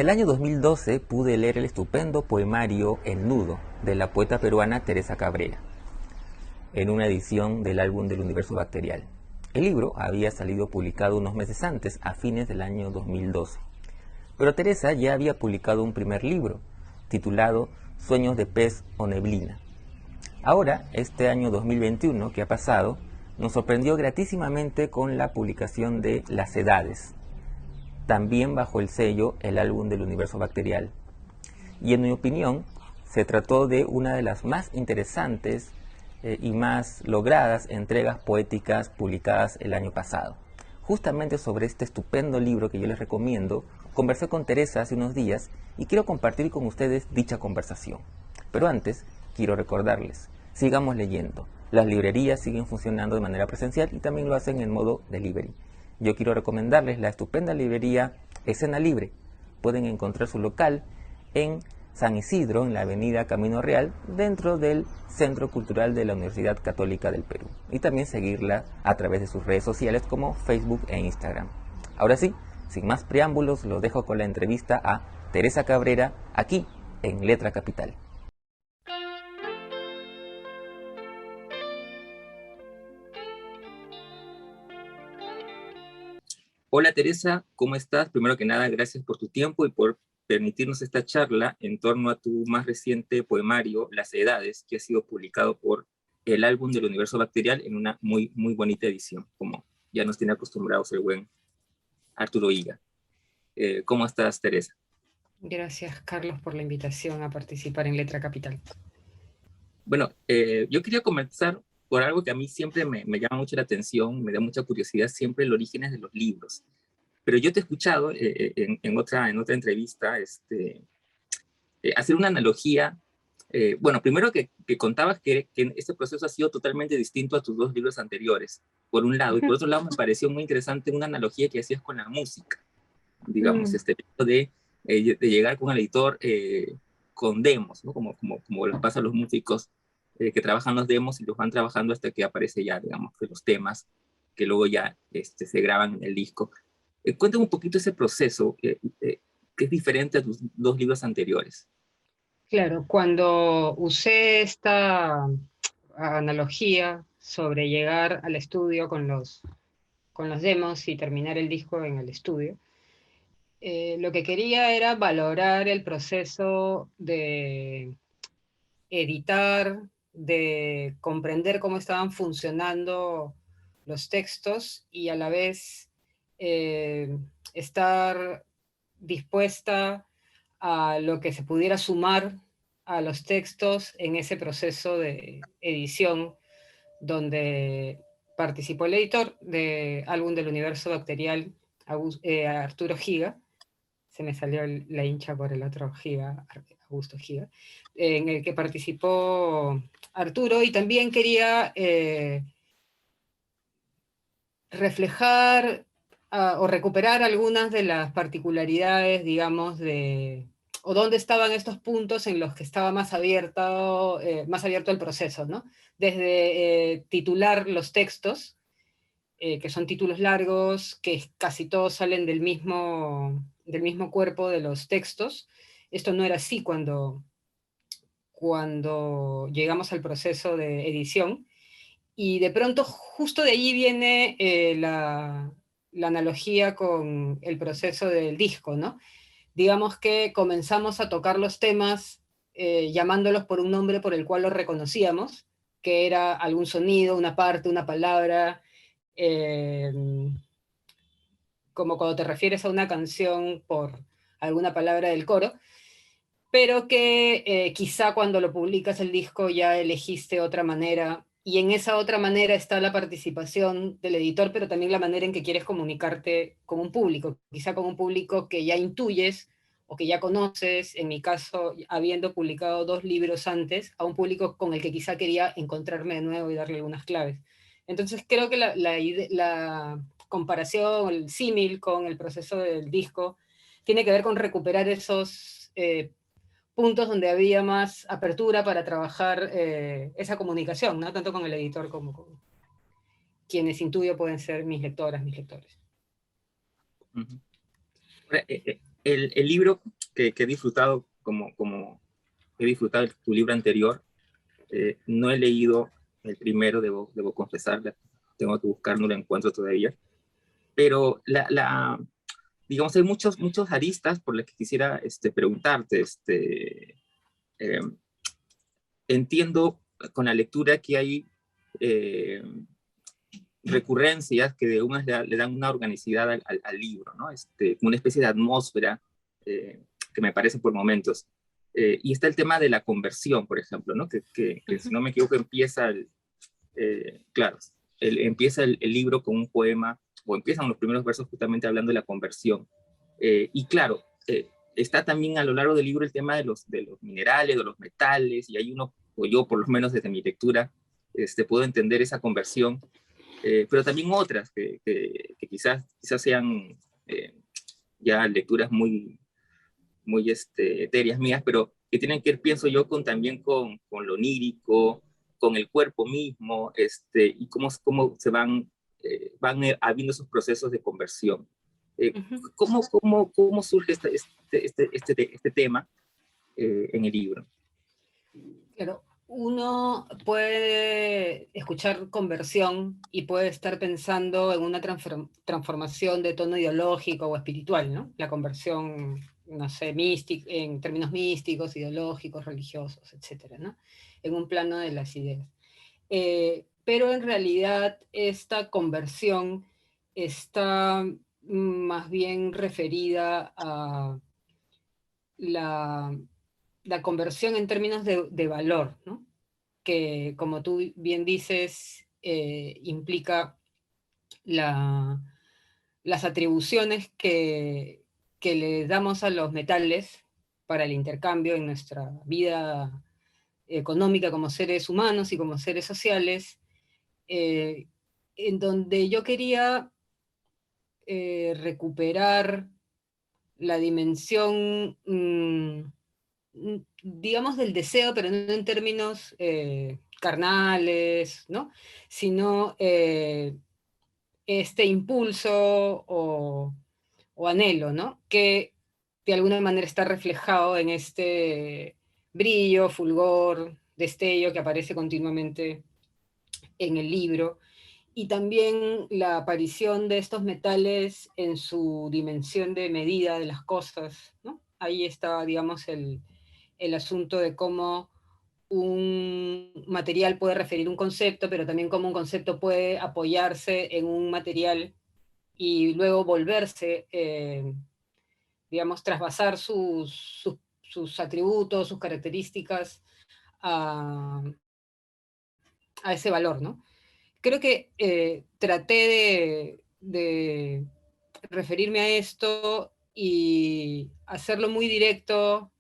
el año 2012 pude leer el estupendo poemario El Nudo, de la poeta peruana Teresa Cabrera, en una edición del álbum del Universo Bacterial. El libro había salido publicado unos meses antes, a fines del año 2012. Pero Teresa ya había publicado un primer libro, titulado Sueños de pez o neblina. Ahora, este año 2021 que ha pasado, nos sorprendió gratísimamente con la publicación de Las Edades, también bajo el sello El álbum del Universo Bacterial. Y en mi opinión, se trató de una de las más interesantes y más logradas entregas poéticas publicadas el año pasado. Justamente sobre este estupendo libro que yo les recomiendo, conversé con Teresa hace unos días y quiero compartir con ustedes dicha conversación. Pero antes, quiero recordarles, sigamos leyendo. Las librerías siguen funcionando de manera presencial y también lo hacen en modo delivery. Yo quiero recomendarles la estupenda librería Escena Libre. Pueden encontrar su local en San Isidro, en la avenida Camino Real, dentro del Centro Cultural de la Universidad Católica del Perú. Y también seguirla a través de sus redes sociales como Facebook e Instagram. Ahora sí, sin más preámbulos, los dejo con la entrevista a Teresa Cabrera, aquí en Letra Capital. Hola Teresa, ¿cómo estás? Primero que nada, gracias por tu tiempo y por permitirnos esta charla en torno a tu más reciente poemario, Las Edades, que ha sido publicado por el álbum del Universo Bacterial en una muy, muy bonita edición, como ya nos tiene acostumbrados el buen Arturo Higa. ¿Cómo estás, Teresa? Gracias, Carlos, por la invitación a participar en Letra Capital. Bueno, yo quería comenzar por algo que a mí siempre me llama mucho la atención, me da mucha curiosidad, siempre el origen de los libros. Pero yo te he escuchado en otra entrevista hacer una analogía. Bueno, primero que contabas que este proceso ha sido totalmente distinto a tus dos libros anteriores, por un lado, y por otro lado me pareció muy interesante una analogía que hacías con la música, digamos, Mm, de llegar con el editor con demos, ¿no? Como les pasa a los músicos que trabajan los demos y los van trabajando hasta que aparece ya, digamos, de los temas que luego ya se graban en el disco. Cuéntame un poquito ese proceso, que es diferente a tus dos libros anteriores. claro, cuando usé esta analogía sobre llegar al estudio con los demos y terminar el disco en el estudio, lo que quería era valorar el proceso de editar, de comprender cómo estaban funcionando los textos y a la vez eh, estar dispuesta a lo que se pudiera sumar a los textos en ese proceso de edición donde participó el editor de Álbum del Universo Bacterial, Arturo Giga, se me salió la hincha por el otro Giga, Augusto Giga, en el que participó Arturo, y también quería reflejar o recuperar algunas de las particularidades, digamos, o dónde estaban estos puntos en los que estaba más abierto el proceso, ¿no? Desde titular los textos, que son títulos largos, que casi todos salen del mismo cuerpo de los textos. Esto no era así cuando llegamos al proceso de edición, y de pronto justo de allí viene la analogía con el proceso del disco, ¿no? Digamos que comenzamos a tocar los temas llamándolos por un nombre por el cual los reconocíamos, que era algún sonido, una parte, una palabra, eh, como cuando te refieres a una canción por alguna palabra del coro, pero que quizá cuando lo publicas el disco ya elegiste otra manera, y en esa otra manera está la participación del editor, pero también la manera en que quieres comunicarte con un público, quizá con un público que ya intuyes o que ya conoces, en mi caso, habiendo publicado 2 libros antes, a un público con el que quizá quería encontrarme de nuevo y darle algunas claves. Entonces creo que la comparación, el símil con el proceso del disco, tiene que ver con recuperar esos puntos donde había más apertura para trabajar esa comunicación, ¿no? Tanto con el editor como con quienes intuyo pueden ser mis lectoras, mis lectores. Uh -huh. Ahora, el libro que he disfrutado, como he disfrutado de tu libro anterior, no he leído el primero, debo confesar, tengo que buscar, no lo encuentro todavía, pero digamos, hay muchos aristas por las que quisiera preguntarte. Eh, Entiendo con la lectura que hay eh, recurrencias que de unas le dan una organicidad al libro, ¿no? Como una especie de atmósfera que me parece por momentos. Y está el tema de la conversión, por ejemplo, ¿no? Que si Ujú. no me equivoco claro, empieza el libro con un poema, o empiezan los primeros versos justamente hablando de la conversión. Y claro, está también a lo largo del libro el tema de los minerales, de los metales, y hay uno, o yo por lo menos desde mi lectura, puedo entender esa conversión, pero también otras que quizás sean ya lecturas muy etéreas mías, pero que tienen que ver, pienso yo, también con lo onírico, con el cuerpo mismo, y cómo van habiendo esos procesos de conversión. Ujú. ¿Cómo surge este tema en el libro? Claro, uno puede escuchar conversión y puede estar pensando en una transformación de tono ideológico o espiritual, ¿no? La conversión, no sé, en términos místicos, ideológicos, religiosos, etcétera, ¿no? En un plano de las ideas. Pero en realidad esta conversión está más bien referida a la, la conversión en términos de valor, ¿no? Que como tú bien dices, implica la, las atribuciones que le damos a los metales para el intercambio en nuestra vida económica como seres humanos y como seres sociales, eh, en donde yo quería recuperar la dimensión, digamos, del deseo, pero no en términos carnales, ¿no? Sino este impulso o anhelo, ¿no? Que de alguna manera está reflejado en este brillo, fulgor, destello que aparece continuamente en el libro, y también la aparición de estos metales en su dimensión de medida de las cosas, ¿no? Ahí está, digamos, el asunto de cómo un material puede referir un concepto, pero también cómo un concepto puede apoyarse en un material y luego volverse, digamos, trasvasar sus atributos, sus características a, a ese valor, ¿no? Creo que traté de referirme a esto y hacerlo muy directo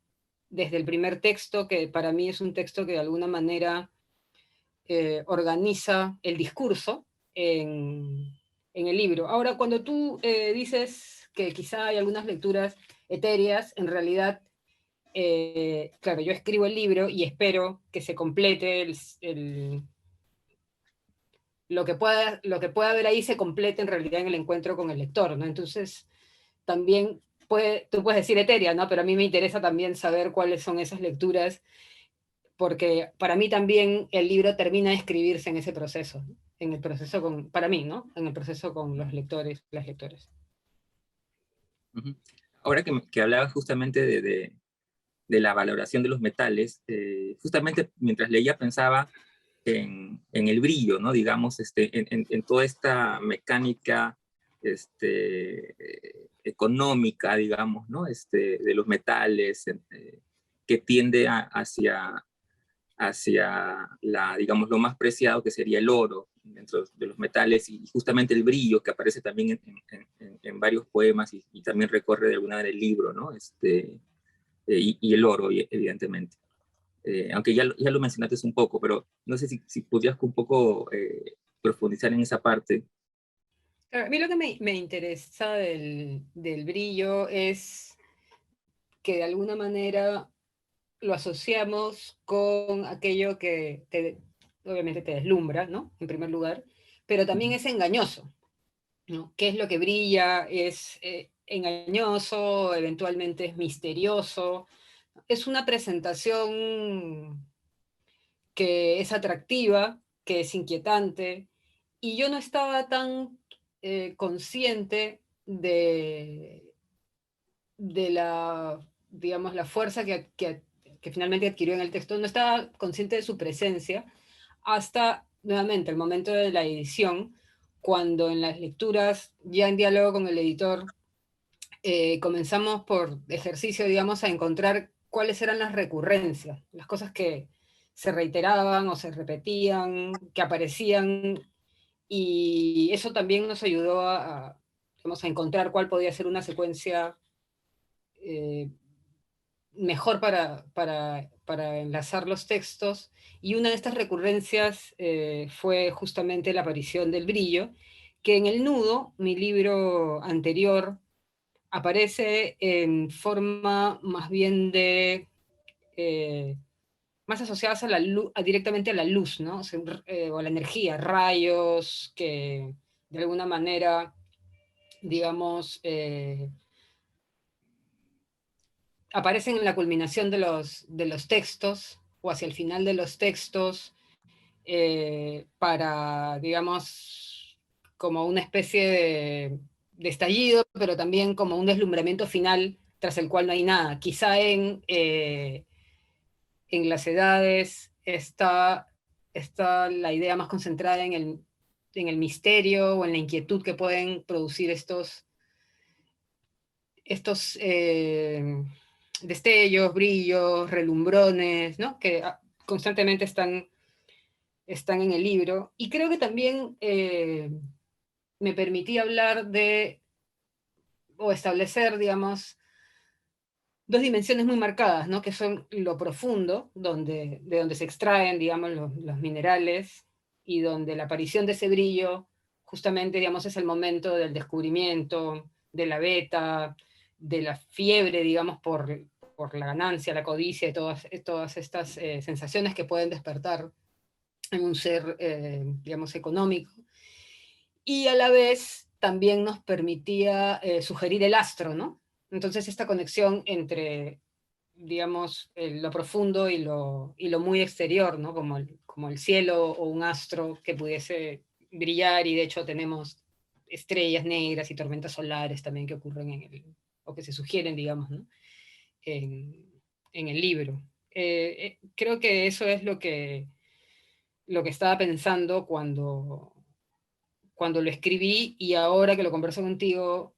desde el primer texto, que para mí es un texto que de alguna manera organiza el discurso en el libro. Ahora, cuando tú dices que quizá hay algunas lecturas etéreas, en realidad, claro, yo escribo el libro y espero que se complete lo que pueda haber ahí se complete en realidad en el encuentro con el lector, ¿no? Entonces, también tú puedes decir etérea, ¿no? Pero a mí me interesa también saber cuáles son esas lecturas, porque para mí también el libro termina de escribirse en ese proceso, ¿no? En el proceso para mí, ¿no? En el proceso con los lectores, las lectoras. Ujú. Ahora que hablabas justamente de la valoración de los metales, justamente mientras leía pensaba en el brillo, ¿no? Digamos, en toda esta mecánica económica, digamos, ¿no? De los metales, que tiende hacia digamos, lo más preciado que sería el oro dentro de los metales, y justamente el brillo que aparece también en varios poemas, y también recorre de alguna manera el libro, ¿no? Y el oro, evidentemente. Aunque ya lo mencionaste un poco, pero no sé si podrías un poco profundizar en esa parte. Claro, a mí lo que me interesa del brillo es que de alguna manera lo asociamos con aquello que obviamente te deslumbra, ¿no? En primer lugar, pero también es engañoso, ¿no? ¿Qué es lo que brilla? engañoso, eventualmente es misterioso. Es una presentación que es atractiva, que es inquietante, y yo no estaba tan consciente de la, digamos, la fuerza que finalmente adquirió en el texto, no estaba consciente de su presencia hasta, nuevamente, el momento de la edición, cuando en las lecturas, ya en diálogo con el editor, comenzamos por ejercicio, digamos, a encontrar cuáles eran las recurrencias, las cosas que se reiteraban o se repetían, que aparecían, y eso también nos ayudó digamos, a encontrar cuál podía ser una secuencia eh, mejor para enlazar los textos, y una de estas recurrencias fue justamente la aparición del brillo, que en El Nudo, mi libro anterior, aparece en forma más bien más asociadas a la luz, directamente a la luz, ¿no? O a la energía, rayos que de alguna manera, digamos, aparecen en la culminación de los textos o hacia el final de los textos para, digamos, como una especie de estallido, pero también como un deslumbramiento final tras el cual no hay nada. Quizá en las edades está la idea más concentrada en el misterio o en la inquietud que pueden producir estos destellos, brillos, relumbrones, ¿no? Que constantemente están en el libro. Y creo que también me permití hablar o establecer, digamos, dos dimensiones muy marcadas, ¿no? Que son lo profundo, de donde se extraen, digamos, los minerales, y donde la aparición de ese brillo, justamente, digamos, es el momento del descubrimiento, de la beta, de la fiebre, digamos, por la ganancia, la codicia, y todas estas sensaciones que pueden despertar en un ser, digamos, económico. Y a la vez también nos permitía sugerir el astro, ¿no? Entonces esta conexión entre, digamos, lo profundo y lo muy exterior, ¿no? Como el cielo o un astro que pudiese brillar, y de hecho tenemos estrellas negras y tormentas solares también que ocurren o que se sugieren, digamos, ¿no? en, en el libro. Creo que eso es lo que estaba pensando cuando lo escribí, y ahora que lo converso contigo,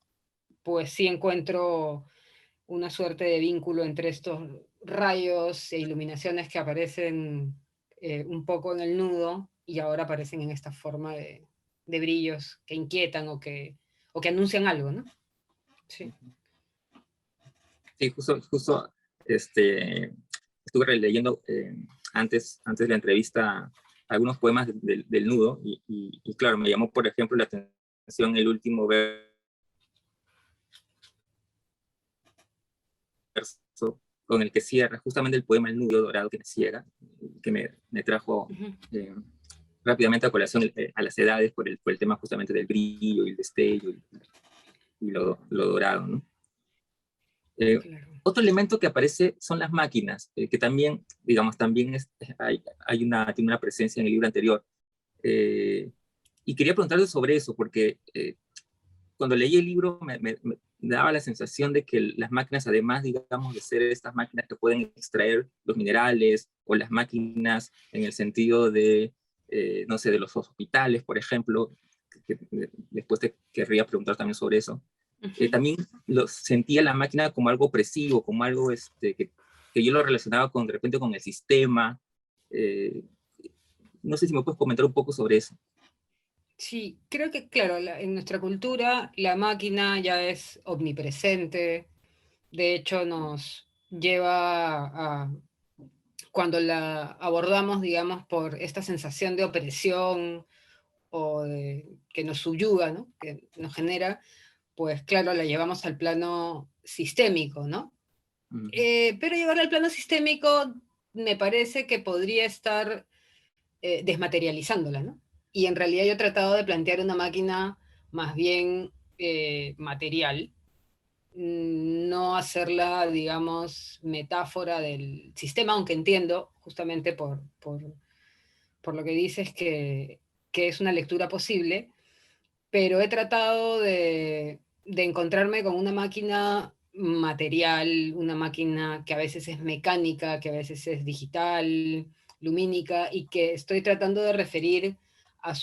pues sí encuentro una suerte de vínculo entre estos rayos e iluminaciones que aparecen un poco en El Nudo y ahora aparecen en esta forma de brillos que inquietan o que anuncian algo, ¿no? Sí. Sí, justo estuve releyendo antes de la entrevista algunos poemas del Nudo y claro, me llamó por ejemplo la atención el último verso con el que cierra justamente el poema El Nudo Dorado que me ciega, que me trajo eh, rápidamente a colación a las edades por el tema justamente del brillo y el destello y lo dorado, ¿no? Claro. Otro elemento que aparece son las máquinas, que también, digamos, también tiene una presencia en el libro anterior. Y quería preguntarle sobre eso, porque cuando leí el libro me daba la sensación de que las máquinas, además, digamos, de ser estas máquinas que pueden extraer los minerales, o las máquinas en el sentido de, no sé, de los hospitales, por ejemplo, después te querría preguntar también sobre eso, también sentía la máquina como algo opresivo, como algo que yo lo relacionaba de repente con el sistema. Eh, no sé si me puedes comentar un poco sobre eso. Sí, creo que, claro, en nuestra cultura la máquina ya es omnipresente. De hecho nos lleva cuando la abordamos, digamos, por esta sensación de opresión que nos subyuga, ¿no? Que nos genera, pues claro, la llevamos al plano sistémico, ¿no? Pero llevarla al plano sistémico me parece que podría estar desmaterializándola, ¿no? Y en realidad yo he tratado de plantear una máquina más bien material, no hacerla, digamos, metáfora del sistema, aunque entiendo, justamente por lo que dices, que es una lectura posible, pero he tratado de encontrarme con una máquina material, una máquina que a veces es mecánica, que a veces es digital, lumínica, y que estoy tratando de referir a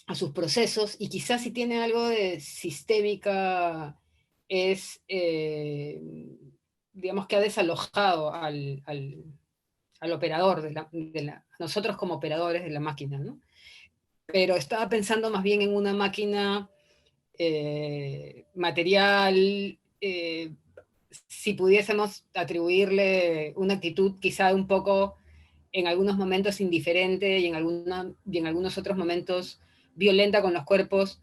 a sus procesos, y quizás si tiene algo de sistémica es, digamos que ha desalojado al operador, nosotros como operadores de la máquina, ¿no? Pero estaba pensando más bien en una máquina material, si pudiésemos atribuirle una actitud quizá un poco en algunos momentos indiferente y en algunos otros momentos violenta con los cuerpos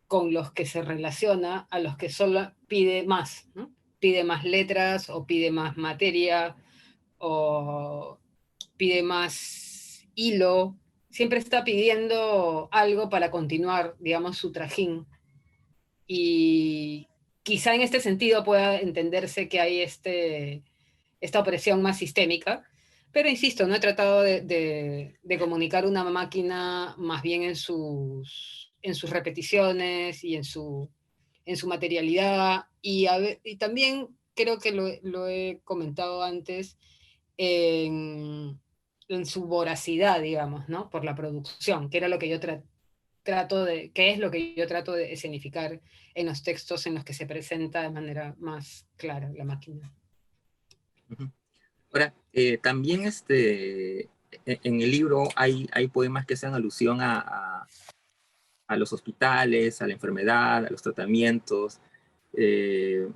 con los que se relaciona, a los que solo pide más, ¿no? Pide más letras o pide más materia o pide más hilo, siempre está pidiendo algo para continuar, digamos, su trajín. Y quizá en este sentido pueda entenderse que hay esta opresión más sistémica, pero insisto, no he tratado de comunicar una máquina más bien en sus repeticiones y en su materialidad, y también creo que lo he comentado antes, en, en su voracidad, digamos, ¿no? Por la producción, que era lo que yo que es lo que yo trato de escenificar en los textos en los que se presenta de manera más clara la máquina. Ujú. Ahora, también en el libro hay poemas que hacen alusión a los hospitales, a la enfermedad, a los tratamientos. Eh,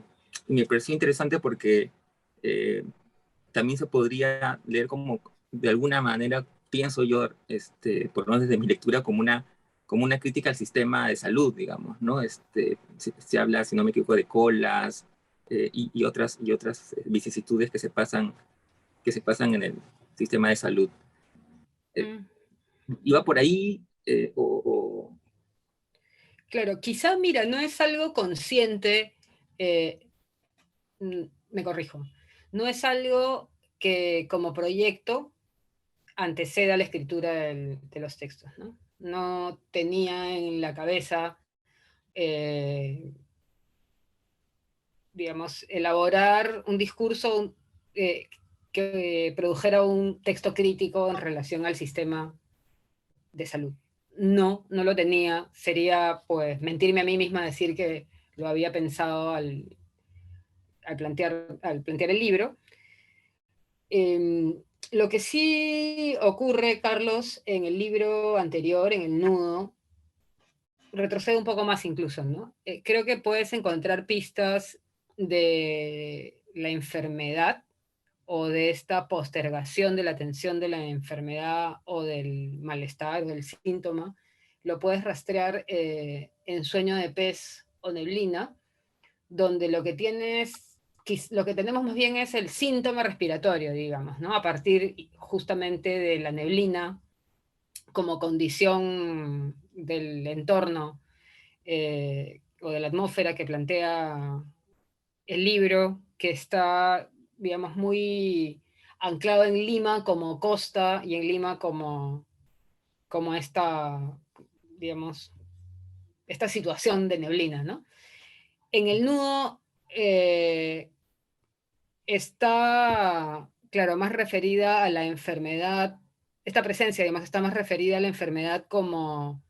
y me pareció interesante porque eh, también se podría leer como, de alguna manera, pienso yo, por lo menos desde mi lectura, como una crítica al sistema de salud, digamos, ¿no? Se habla, si no me equivoco, de colas y otras vicisitudes que se pasan en el sistema de salud. Eh, Mm. ¿Iba por ahí Claro, quizá, mira, no es algo consciente, eh, me corrijo, no es algo que como proyecto anteceda a la escritura de los textos, ¿no? No tenía en la cabeza, eh, digamos, elaborar un discurso que produjera un texto crítico en relación al sistema de salud. No, no lo tenía. Sería pues mentirme a mí misma decir que lo había pensado al plantear el libro. Lo que sí ocurre, Carlos, en el libro anterior, en El Nudo, retrocede un poco más incluso, ¿no? Creo que puedes encontrar pistas de la enfermedad o de esta postergación de la atención de la enfermedad o del malestar o del síntoma, lo puedes rastrear en Sueño de pez o Neblina, donde lo que tenemos más bien es el síntoma respiratorio, digamos, ¿no? A partir justamente de la neblina como condición del entorno o de la atmósfera que plantea el libro, que está, digamos, muy anclado en Lima como costa y en Lima como digamos, esta situación de neblina, ¿no? En el nudo está, claro, más referida a la enfermedad, esta presencia, además, está más referida a la enfermedad como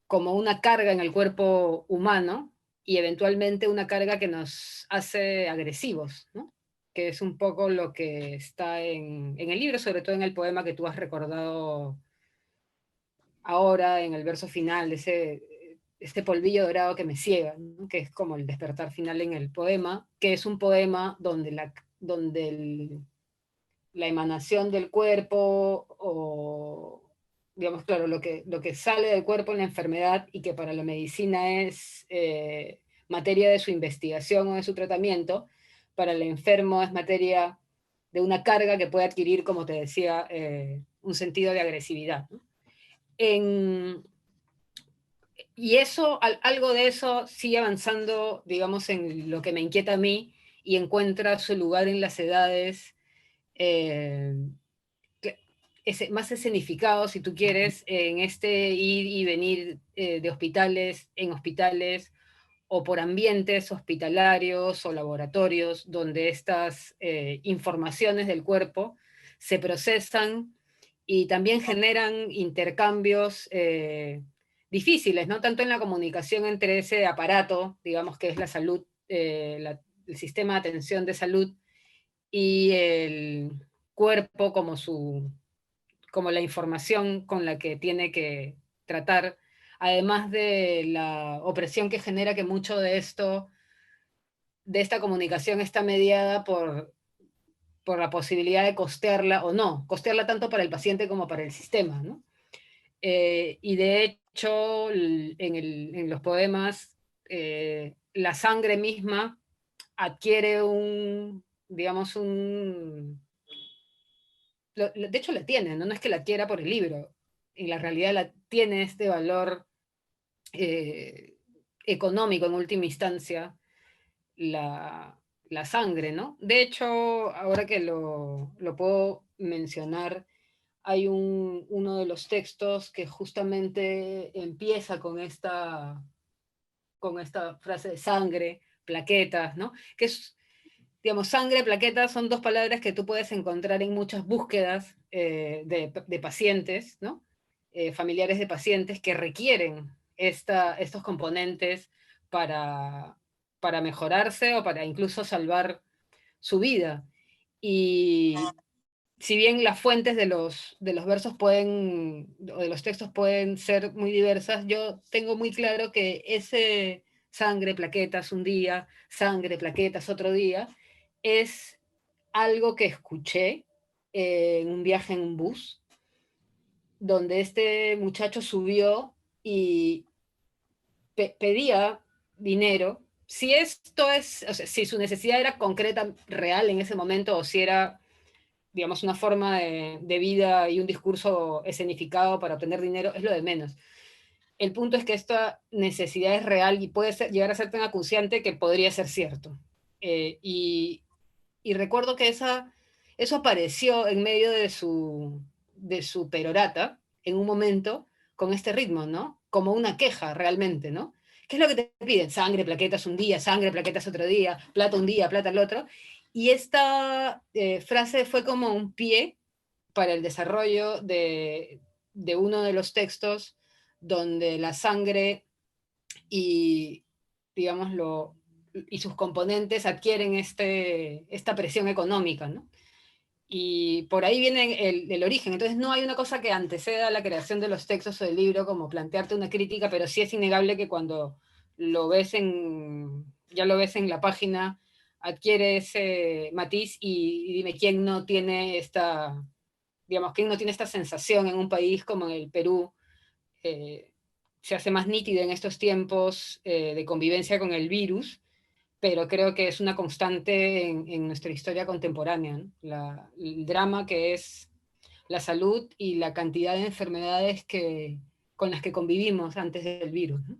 una carga en el cuerpo humano y eventualmente una carga que nos hace agresivos, ¿no? Que es un poco lo que está en el libro, sobre todo en el poema que tú has recordado ahora, en el verso final, este polvillo dorado que me ciega, ¿no? Que es como el despertar final en el poema, que es un poema donde la emanación del cuerpo o, digamos, claro, lo que sale del cuerpo en la enfermedad y que para la medicina es materia de su investigación o de su tratamiento, para el enfermo es materia de una carga que puede adquirir, como te decía, un sentido de agresividad, ¿no? En, Y eso, algo de eso sigue avanzando, digamos, en lo que me inquieta a mí y encuentra su lugar en las edades eh, más escenificados, si tú quieres, en este ir y venir de hospitales en hospitales o por ambientes hospitalarios o laboratorios donde estas informaciones del cuerpo se procesan y también generan intercambios difíciles, no tanto en la comunicación entre ese aparato, digamos que es la salud, el sistema de atención de salud y el cuerpo como la información con la que tiene que tratar, además de la opresión que genera que mucho de esto, de esta comunicación está mediada por la posibilidad de costearla o no, costearla tanto para el paciente como para el sistema, ¿no? Y de hecho, en los poemas, la sangre misma adquiere digamos, de hecho la tiene, ¿no? No es que la adquiera por el libro, en la realidad tiene este valor eh, económico en última instancia, la sangre, ¿no? De hecho, ahora que lo puedo mencionar, hay uno de los textos que justamente empieza con esta frase de sangre, plaquetas, ¿no? Que es, digamos, sangre, plaquetas son dos palabras que tú puedes encontrar en muchas búsquedas de pacientes, ¿no? Familiares de pacientes que requieren estos componentes para, para mejorarse o para incluso salvar su vida. Y si bien las fuentes de los versos pueden, o de los textos pueden ser muy diversas, yo tengo muy claro que ese sangre, plaquetas un día, sangre, plaquetas otro día, es algo que escuché en un viaje en un bus, donde este muchacho subió y pedía dinero. Si esto es, o sea, si su necesidad era concreta, real en ese momento, o si era, digamos, una forma de vida y un discurso escenificado para obtener dinero, es lo de menos. El punto es que esta necesidad es real y puede llegar a ser tan acuciante que podría ser cierto. Y recuerdo que eso apareció en medio de su perorata, en un momento, con este ritmo, ¿no? Como una queja realmente, ¿no? ¿Qué es lo que te piden? Sangre, plaquetas un día, sangre, plaquetas otro día, plata un día, plata el otro. Y esta frase fue como un pie para el desarrollo de uno de los textos donde la sangre y, digámoslo, y sus componentes adquieren esta presión económica, ¿no? Y por ahí viene el origen. Entonces no hay una cosa que anteceda a la creación de los textos o del libro como plantearte una crítica, pero sí es innegable que cuando ya lo ves en la página, adquiere ese matiz y dime quién no tiene digamos, quién no tiene esta sensación en un país como en el Perú, eh, se hace más nítido en estos tiempos de convivencia con el virus, pero creo que es una constante en nuestra historia contemporánea, ¿no? El drama que es la salud y la cantidad de enfermedades con las que convivimos antes del virus, ¿no?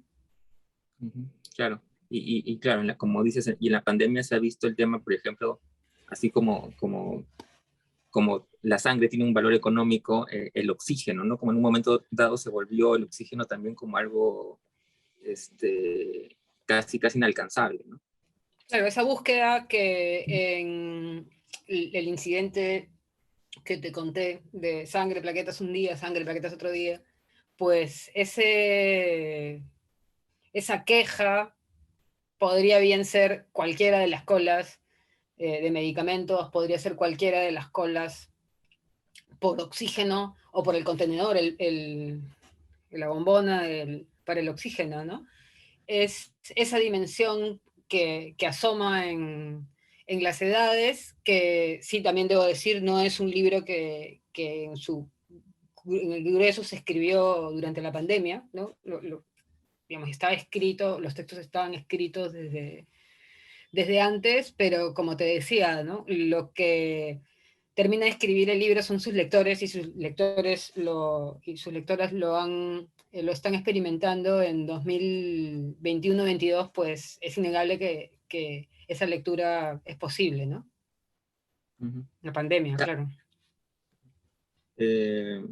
Ujú, claro, y claro, como dices, y en la pandemia se ha visto el tema, por ejemplo, así como la sangre tiene un valor económico, el oxígeno, ¿no? Como en un momento dado se volvió el oxígeno también como algo casi inalcanzable, ¿no? Claro, esa búsqueda que en el incidente que te conté de sangre, plaquetas un día, sangre, plaquetas otro día, pues esa queja podría bien ser cualquiera de las colas de medicamentos, podría ser cualquiera de las colas por oxígeno o por el contenedor, la bombona para el oxígeno, ¿no? Es esa dimensión que asoma en las edades, que sí, también debo decir, no es un libro que en el grueso se escribió durante la pandemia, ¿no? Digamos, estaba escrito, los textos estaban escritos desde antes, pero como te decía, ¿no? termina de escribir el libro son sus lectores, y sus lectores y sus lectoras lo están experimentando en 2021-22, pues es innegable que esa lectura es posible, ¿no? Ujú. La pandemia, Ta- claro. eh,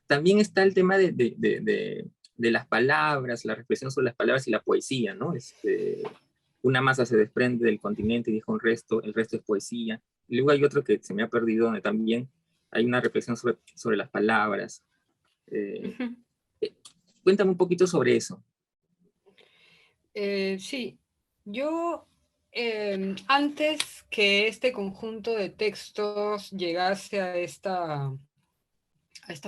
También está el tema de las palabras, la reflexión sobre las palabras y la poesía, ¿no? Una masa se desprende del continente y deja un resto, el resto es poesía. Y luego hay otro que se me ha perdido, donde también hay una reflexión sobre las palabras. Eh, Ujú. eh, Cuéntame un poquito sobre eso. Sí, yo antes que este conjunto de textos llegase a esta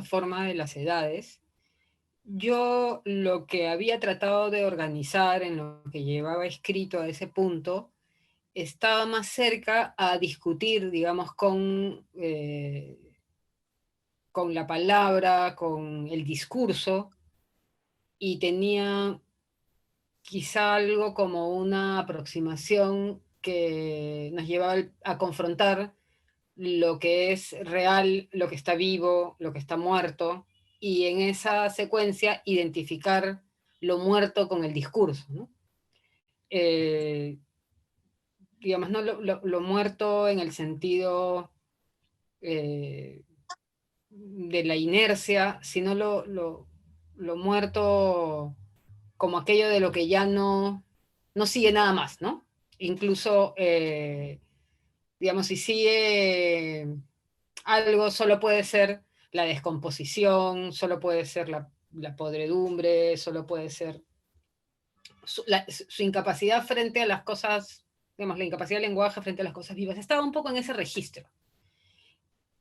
forma de las edades, yo lo que había tratado de organizar en lo que llevaba escrito a ese punto estaba más cerca a discutir, digamos, con la palabra, con el discurso, y tenía quizá algo como una aproximación que nos lleva a confrontar lo que es real, lo que está vivo, lo que está muerto, y en esa secuencia identificar lo muerto con el discurso, ¿no? Eh, digamos, no lo muerto en el sentido eh, de la inercia, sino lo muerto como aquello de lo que ya no sigue nada más, ¿no? Incluso, digamos, si sigue algo, solo puede ser la descomposición, solo puede ser la podredumbre, solo puede ser su incapacidad frente a las cosas, digamos, la incapacidad del lenguaje frente a las cosas vivas. Estaba un poco en ese registro,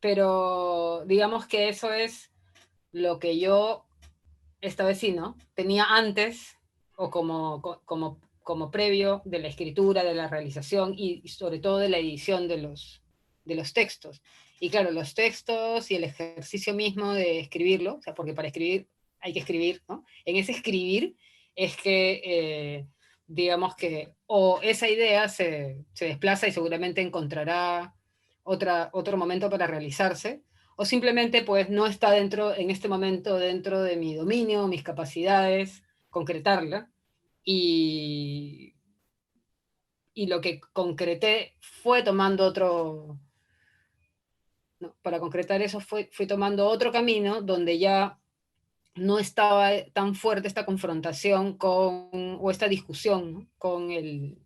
pero digamos que eso es lo que yo, esta vez sí, ¿no? Tenía antes, o como previo de la escritura, de la realización y sobre todo de la edición de los textos. Y claro, los textos y el ejercicio mismo de escribirlo, o sea, porque para escribir hay que escribir, ¿no? En ese escribir es que, digamos que, o esa idea se desplaza y seguramente encontrará otro momento para realizarse, o simplemente pues no está dentro, en este momento, dentro de mi dominio, mis capacidades, concretarla. Y, y lo que concreté fue tomando otro, no, para concretar eso fui tomando otro camino donde ya no estaba tan fuerte esta confrontación o esta discusión, ¿no? Con el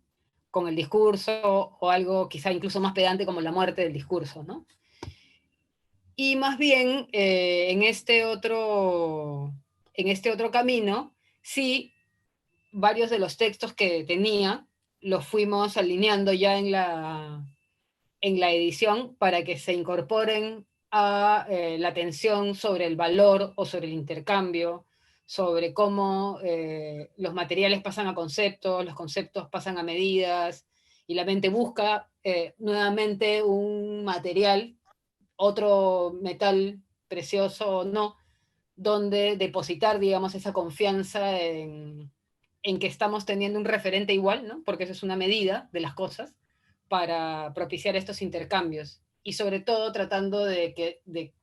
discurso, o algo quizá incluso más pedante como la muerte del discurso, ¿no? Y más bien, en este otro camino, sí, varios de los textos que tenía los fuimos alineando ya en la edición para que se incorporen a la tensión sobre el valor o sobre el intercambio, sobre cómo los materiales pasan a conceptos, los conceptos pasan a medidas, y la mente busca nuevamente un material, otro metal precioso o no, donde depositar, digamos, esa confianza en que estamos teniendo un referente igual, ¿no? Porque eso es una medida de las cosas para propiciar estos intercambios. Y sobre todo tratando de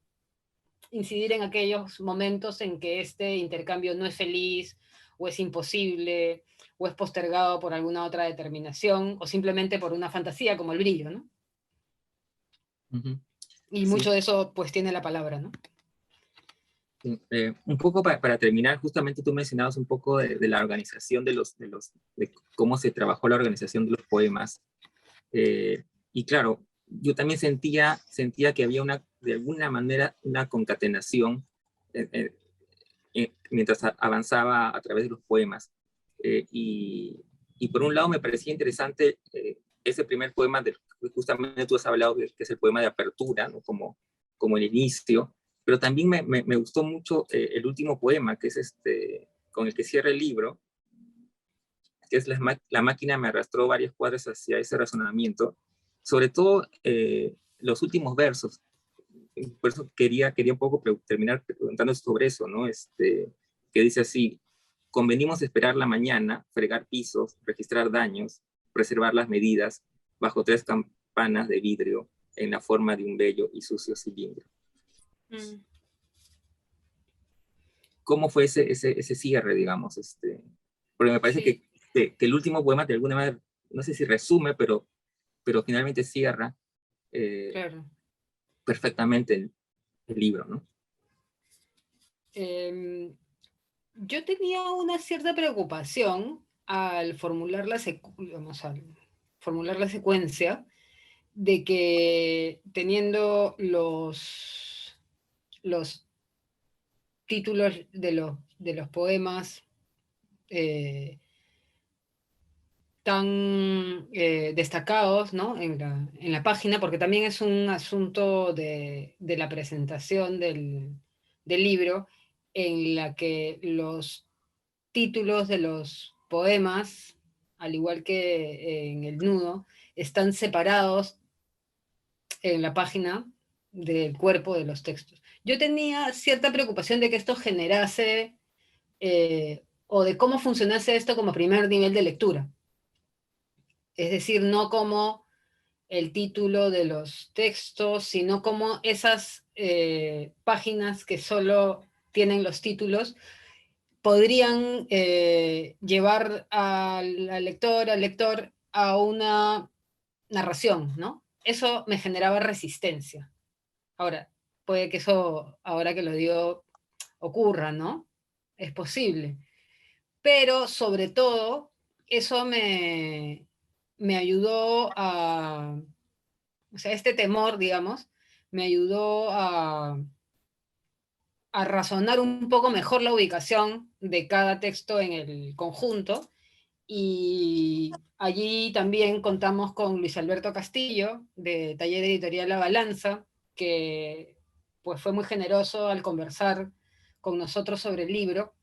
incidir en aquellos momentos en que este intercambio no es feliz, o es imposible, o es postergado por alguna otra determinación, o simplemente por una fantasía como el brillo, ¿no? Ujú. Y mucho Sí. de eso pues tiene la palabra, ¿no? Sí, un poco para terminar, justamente tú mencionabas un poco de la organización de cómo se trabajó la organización de los poemas. Y claro, yo también sentía que había de alguna manera una concatenación eh, eh, mientras avanzaba a través de los poemas. Y por un lado me parecía interesante ese primer poema, que justamente tú has hablado, que es el poema de apertura, ¿no? Como el inicio, pero también me gustó mucho el último poema, que es con el que cierra el libro, que es la máquina me arrastró varias cuadras hacia ese razonamiento, sobre todo los últimos versos. Por eso quería un poco terminar preguntando sobre eso, ¿no? Que dice así: convenimos esperar la mañana, fregar pisos, registrar daños, preservar las medidas, bajo tres campanas de vidrio, en la forma de un bello y sucio cilindro. Mm. ¿Cómo fue ese cierre, digamos? Porque me parece Sí, que el último poema de alguna manera, no sé si resume, pero finalmente cierra claro. perfectamente el libro, ¿no? Em, yo tenía una cierta preocupación al formular digamos, al formular la secuencia de que teniendo los títulos de los poemas eh, tan destacados, ¿no? En la página, porque también es un asunto de la presentación del libro, en la que los títulos de los poemas, al igual que en el nudo, están separados en la página del cuerpo de los textos. Yo tenía cierta preocupación de que esto generase o de cómo funcionase esto como primer nivel de lectura. Es decir, no como el título de los textos, sino como esas páginas que solo tienen los títulos podrían llevar al lector a una narración, ¿no? Eso me generaba resistencia. Ahora, puede que eso, ahora que lo digo, ocurra, ¿no? Es posible. Pero sobre todo, eso me ayudó o sea, este temor, digamos, me ayudó a razonar un poco mejor la ubicación de cada texto en el conjunto. Y allí también contamos con Luis Alberto Castillo, de Taller Editorial La Balanza, que pues fue muy generoso al conversar con nosotros sobre el libro.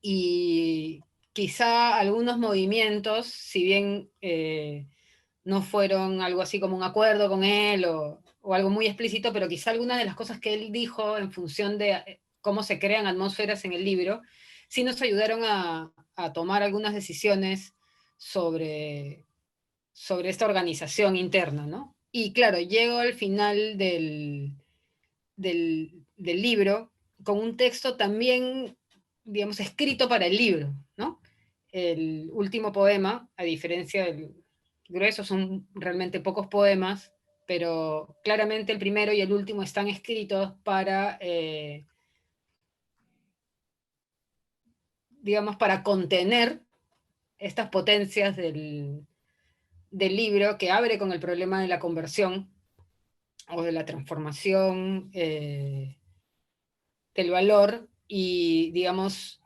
Y quizá algunos movimientos, si bien no fueron algo así como un acuerdo con él o algo muy explícito, pero quizá algunas de las cosas que él dijo en función de cómo se crean atmósferas en el libro, sí nos ayudaron a tomar algunas decisiones sobre, sobre esta organización interna, ¿no? Y claro, llego al final del libro con un texto también, digamos, escrito para el libro, ¿no? El último poema, a diferencia del grueso, son realmente pocos poemas, pero claramente el primero y el último están escritos para, digamos, para contener estas potencias del libro que abre con el problema de la conversión o de la transformación del valor y, digamos,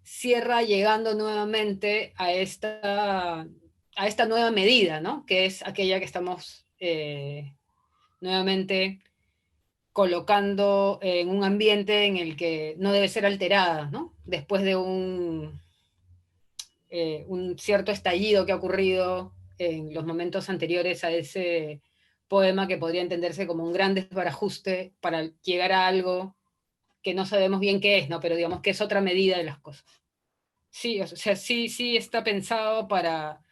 cierra llegando nuevamente a esta nueva medida, ¿no? Que es aquella que estamos nuevamente colocando en un ambiente en el que no debe ser alterada, ¿no? Después de un cierto estallido que ha ocurrido en los momentos anteriores a ese poema que podría entenderse como un gran desbarajuste para llegar a algo que no sabemos bien qué es, ¿no? Pero digamos que es otra medida de las cosas. Sí, o sea, sí está pensado para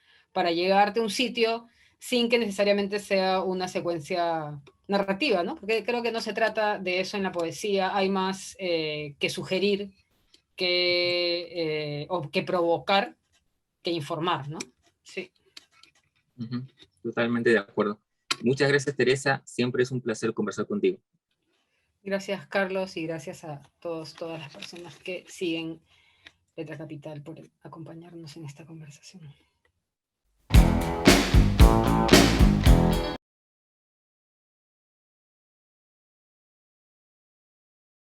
llegarte a un sitio sin que necesariamente sea una secuencia narrativa, ¿no? Porque creo que no se trata de eso en la poesía, hay más que sugerir o que provocar que informar, ¿no? Sí. Ujú, totalmente de acuerdo. Muchas gracias, Teresa. Siempre es un placer conversar contigo. Gracias, Carlos, y gracias a todas las personas que siguen Letra Capital por acompañarnos en esta conversación.